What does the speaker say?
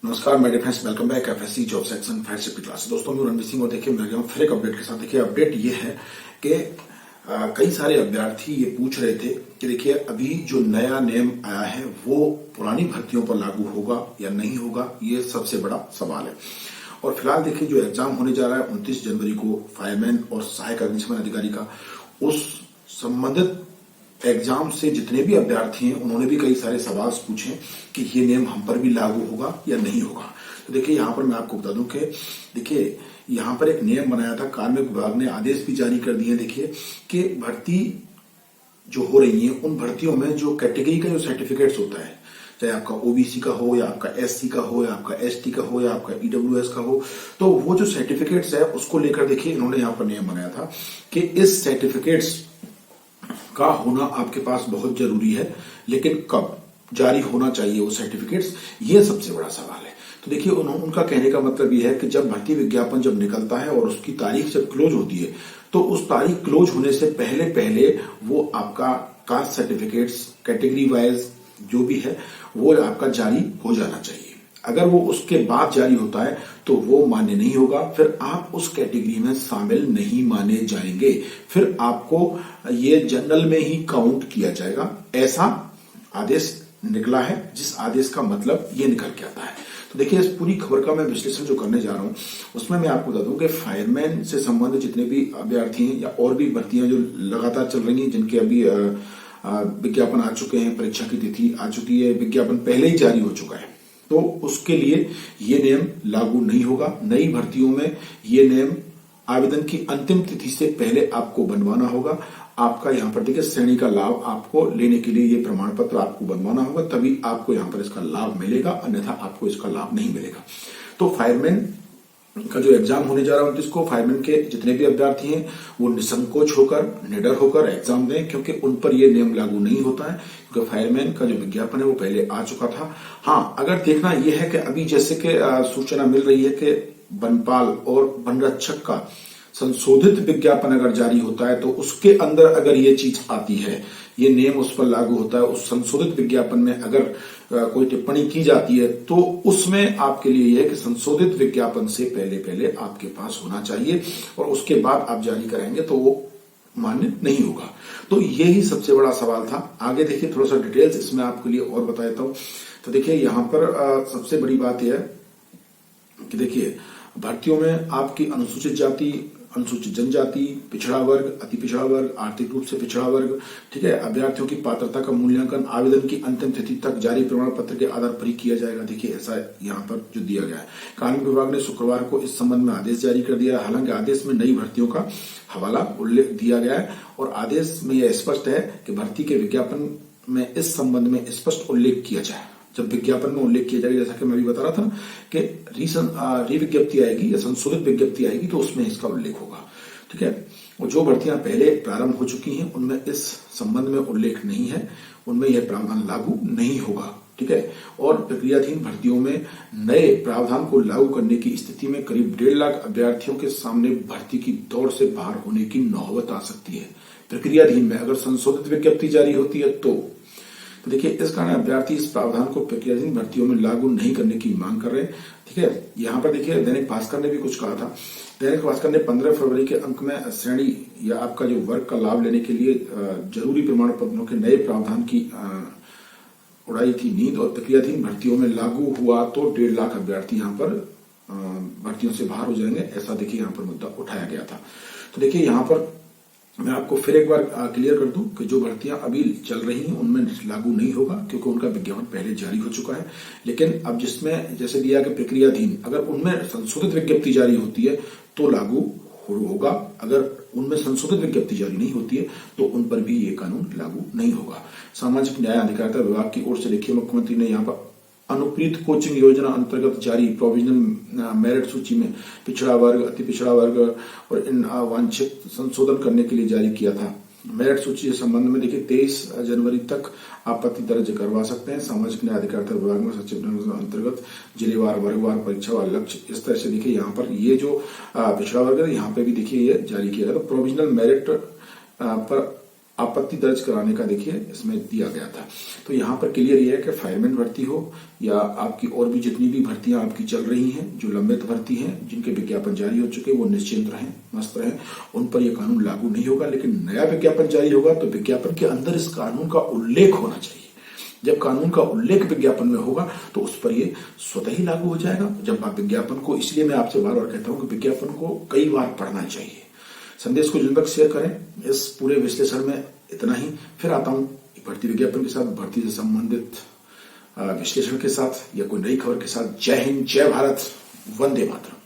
नमस्कार मेरे friends, welcome back FSc job section fire safety class. दोस्तों मैं रणवीर सिंह और देखिए मैं गया हूं फिर एक अपडेट के साथ। देखिए अपडेट ये है कि कई सारे अभ्यर्थी ये पूछ रहे थे कि देखिए अभी जो नया नियम आया है वो पुरानी भर्तियों पर लागू होगा या नहीं होगा, ये सबसे बड़ा सवाल है। और फिलहाल देखिए जो एग्जाम होने जा रहा है 29 जनवरी को फायरमैन और सहायक अग्निशमन अधिकारी का, उस संबंधित एग्जाम से जितने भी अभ्यर्थी हैं उन्होंने भी कई सारे सवाल पूछे कि ये नियम हम पर भी लागू होगा या नहीं होगा। तो देखिए यहाँ पर मैं आपको बता दूं कि देखिए यहाँ पर एक नियम बनाया था, कार्मिक विभाग ने आदेश भी जारी कर दिए। देखिए कि भर्ती जो हो रही है उन भर्तियों में जो कैटेगरी का जो सर्टिफिकेट्स होता है, चाहे आपका ओबीसी का हो या आपका एससी का हो या आपका एसटी का हो या आपका ईडब्ल्यूएस का हो, तो वो जो सर्टिफिकेट्स है उसको लेकर देखिए इन्होंने यहाँ पर नियम बनाया था कि इस सर्टिफिकेट्स का होना आपके पास बहुत जरूरी है, लेकिन कब जारी होना चाहिए वो सर्टिफिकेट्स, ये सबसे बड़ा सवाल है। तो देखिए उनका कहने का मतलब ये है कि जब भर्ती विज्ञापन जब निकलता है और उसकी तारीख जब क्लोज होती है तो उस तारीख क्लोज होने से पहले पहले वो आपका कास्ट सर्टिफिकेट्स कैटेगरी वाइज जो भी है वो आपका जारी हो जाना चाहिए। अगर वो उसके बाद जारी होता है तो वो मान्य नहीं होगा, फिर आप उस कैटेगरी में शामिल नहीं माने जाएंगे, फिर आपको ये जनरल में ही काउंट किया जाएगा। ऐसा आदेश निकला है, जिस आदेश का मतलब ये निकल के आता है। तो देखिए इस पूरी खबर का मैं विश्लेषण जो करने जा रहा हूं उसमें मैं आपको बता दूं कि फायरमैन से संबंधित जितने भी अभ्यर्थी हैं या और भी भर्तियां जो लगातार चल रही हैं, जिनके अभी विज्ञापन आ चुके हैं, परीक्षा की तिथि आ चुकी है, विज्ञापन पहले ही जारी हो चुका है, तो उसके लिए ये नियम लागू नहीं होगा। नई भर्तियों में ये नियम आवेदन की अंतिम तिथि से पहले आपको बनवाना होगा। आपका यहाँ पर देखिए श्रेणी का लाभ आपको लेने के लिए ये प्रमाण पत्र आपको बनवाना होगा, तभी आपको यहाँ पर इसका लाभ मिलेगा, अन्यथा आपको इसका लाभ नहीं मिलेगा। तो फायरमैन का जो एग्जाम होने जा रहा है 29 को, फायरमैन के जितने भी अभ्यर्थी हैं वो निसंकोच होकर निडर होकर एग्जाम दें, क्योंकि उन पर ये नियम लागू नहीं होता है, क्योंकि फायरमैन का जो विज्ञापन है वो पहले आ चुका था। हाँ, अगर देखना यह है कि अभी जैसे कि सूचना मिल रही है कि वनपाल और वनरक्षक का संशोधित विज्ञापन अगर जारी होता है तो उसके अंदर अगर ये चीज आती है, ये नियम उस पर लागू होता है, उस संशोधित विज्ञापन में अगर कोई टिप्पणी की जाती है तो उसमें आपके लिए यह है कि संशोधित विज्ञापन से पहले पहले आपके पास होना चाहिए, और उसके बाद आप जारी कराएंगे तो वो मान्य नहीं होगा। तो यही सबसे बड़ा सवाल था। आगे देखिए थोड़ा सा डिटेल्स इसमें आपके लिए और बता देता हूं। तो देखिए यहां पर सबसे बड़ी बात यह है कि देखिए भर्तियों में आपकी अनुसूचित जाति, अनुसूचित जनजाति, पिछड़ा वर्ग, अति पिछड़ा वर्ग, आर्थिक रूप से पिछड़ा वर्ग, ठीक है, अभ्यर्थियों की पात्रता का मूल्यांकन आवेदन की अंतिम तिथि तक जारी प्रमाण पत्र के आधार पर ही किया जाएगा। देखिए ऐसा यहाँ पर जो दिया गया है। कार्मिक विभाग ने शुक्रवार को इस संबंध में आदेश जारी कर दिया है। हालांकि आदेश में नई भर्तियों का हवाला उल्लेख दिया गया है और आदेश में यह स्पष्ट है कि भर्ती के विज्ञापन में इस संबंध में स्पष्ट उल्लेख किया जाए। जब विज्ञापन में उल्लेख किया जाएगा, जैसा कि मैं भी बता रहा था कि रिविज्ञप्ति आएगी या संशोधित विज्ञप्ति आएगी तो उसमें इसका उल्लेख होगा, ठीक है। और जो भर्तियां पहले प्रारंभ हो चुकी हैं उनमें इस संबंध में उल्लेख नहीं है, उनमें यह प्रावधान लागू नहीं होगा, ठीक है। और प्रक्रियाधीन भर्तियों में नए प्रावधान को लागू करने की स्थिति में करीब 1.5 लाख अभ्यर्थियों के सामने भर्ती की दौड़ से बाहर होने की नौबत आ सकती है। प्रक्रियाधीन में अगर संशोधित विज्ञप्ति जारी होती है तो देखिए इस कारण अभ्यर्थी इस प्रावधान को प्रक्रियाधीन भर्तियों में लागू नहीं करने की मांग कर रहे हैं, ठीक है। यहाँ पर देखिए दैनिक भास्कर ने भी कुछ कहा था। दैनिक भास्कर ने 15 फरवरी के अंक में श्रेणी या आपका जो वर्ग का लाभ लेने के लिए जरूरी प्रमाण पत्रों के नए प्रावधान की उड़ाई थी नींद, और प्रक्रियाधीन भर्तियों में लागू हुआ तो 1.5 लाख अभ्यर्थी यहाँ पर भर्तियों से बाहर हो जाएंगे, ऐसा देखिए यहाँ पर मुद्दा उठाया गया था। तो देखिए यहाँ पर मैं आपको फिर एक बार क्लियर कर दूं कि जो भर्तियां अभी चल रही हैं उनमें लागू नहीं होगा, क्योंकि उनका विज्ञापन पहले जारी हो चुका है। लेकिन अब जिसमें जैसे दिया कि प्रक्रियाधीन, अगर उनमें संशोधित विज्ञप्ति जारी होती है तो लागू होगा, अगर उनमें संशोधित विज्ञप्ति जारी नहीं होती है तो उन पर भी ये कानून लागू नहीं होगा। सामाजिक न्याय अधिकारिता विभाग की ओर से देखिए मुख्यमंत्री ने यहाँ पर अनुप्रीत कोचिंग योजना अंतर्गत जारी प्रोविजनल मेरिट सूची में पिछड़ा वर्ग, अति पिछड़ा वर्ग और इन वांछित संशोधन करने के लिए जारी किया था। मेरिट सूची के संबंध में देखिए 23 जनवरी तक आपत्ति दर्ज करवा सकते हैं। सामाजिक न्याय अधिकारिता विभाग में सचिव अंतर्गत जिलेवार वर्गवार परीक्षा व लक्ष्य, इस तरह से देखिए यहाँ पर ये जो पिछड़ा वर्ग है यहाँ पे भी देखिए ये जारी किया गया। तो प्रोविजनल मेरिट पर आपत्ति दर्ज कराने का देखिए इसमें दिया गया था। तो यहाँ पर क्लियर ये है कि फायरमैन भर्ती हो या आपकी और भी जितनी भी भर्तियां आपकी चल रही हैं, जो लंबित भर्ती हैं, जिनके विज्ञापन जारी हो चुके, वो निश्चिंत रहें, मस्त रहें, उन पर यह कानून लागू नहीं होगा। लेकिन नया विज्ञापन जारी होगा तो विज्ञापन के अंदर इस कानून का उल्लेख होना चाहिए। जब कानून का उल्लेख विज्ञापन में होगा तो उस पर ये स्वतः ही लागू हो जाएगा। जब आप विज्ञापन को, इसलिए मैं आपसे बार बार कहता हूं कि विज्ञापन को कई बार पढ़ना चाहिए। संदेश को जिन तक शेयर करें। इस पूरे विश्लेषण में इतना ही। फिर आता हूं भर्ती विज्ञापन के साथ, भर्ती से संबंधित विश्लेषण के साथ या कोई नई खबर के साथ। जय हिंद, जय भारत, वंदे मातरम।